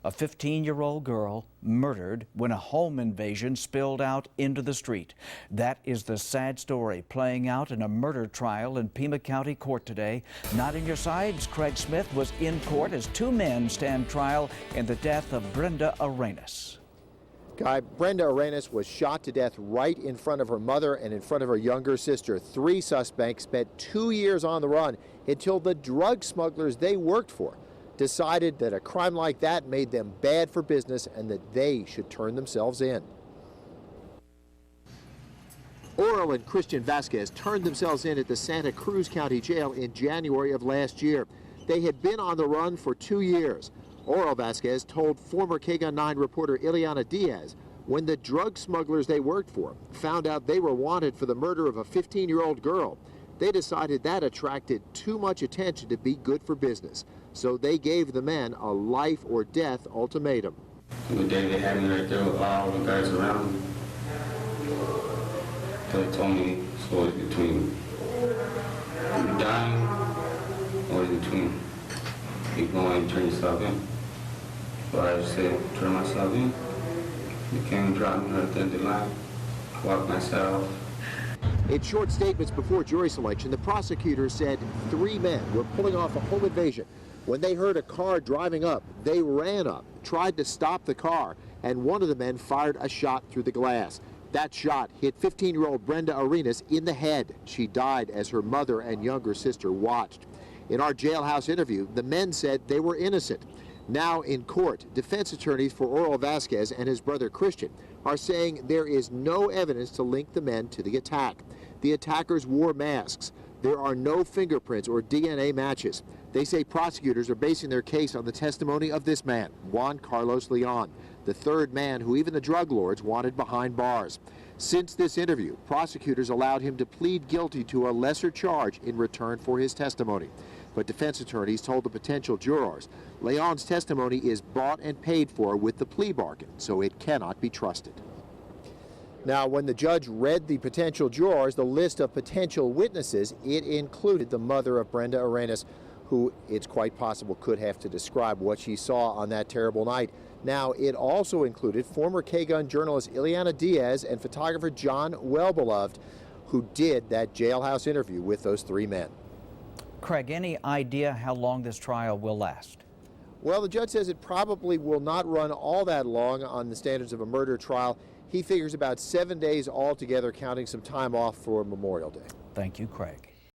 A 15-year-old girl murdered when a home invasion spilled out into the street. That is the sad story playing out in a murder trial in Pima County Court today. Not in your sides, Craig Smith was in court as two men stand trial in the death of Brenda Arenas. Brenda Arenas was shot to death right in front of her mother and in front of her younger sister. Three suspects spent 2 years on the run until the drug smugglers they worked for decided that a crime like that made them bad for business and that they should turn themselves in. Oral and Christian Vasquez turned themselves in at the Santa Cruz County Jail in January of last year. They had been on the run for 2 years. Oral Vasquez told former KGUN-9 reporter Ileana Diaz when the drug smugglers they worked for found out they were wanted for the murder of a 15-year-old girl, they decided that attracted too much attention to be good for business. So they gave the men a life or death ultimatum. The day they had me right there with all the guys around me, they told me it's always between you dying or between you going and turn yourself in. So I just said, turn myself in. They came and dropped me right at the end of the line, walked myself. In short statements before jury selection, the prosecutor said 3 men were pulling off a home invasion. When they heard a car driving up, they ran up, tried to stop the car, and one of the men fired a shot through the glass. That shot hit 15-year-old Brenda Arenas in the head. She died as her mother and younger sister watched. In our jailhouse interview, the men said they were innocent. Now in court, defense attorneys for Oral Vasquez and his brother Christian are saying there is no evidence to link the men to the attack. The attackers wore masks. There are no fingerprints or DNA matches. They say prosecutors are basing their case on the testimony of this man, Juan Carlos Leon, the third man who even the drug lords wanted behind bars. Since this interview, prosecutors allowed him to plead guilty to a lesser charge in return for his testimony. But defense attorneys told the potential jurors Leon's testimony is bought and paid for with the plea bargain, so it cannot be trusted. Now, when the judge read the potential jurors, the list of potential witnesses, it included the mother of Brenda Arenas, who it's quite possible could have to describe what she saw on that terrible night. Now, it also included former KGUN journalist Ileana Diaz and photographer John Wellbeloved, who did that jailhouse interview with those 3 men. Craig, any idea how long this trial will last? Well, the judge says it probably will not run all that long on the standards of a murder trial. He figures about 7 days altogether, counting some time off for Memorial Day. Thank you, Craig.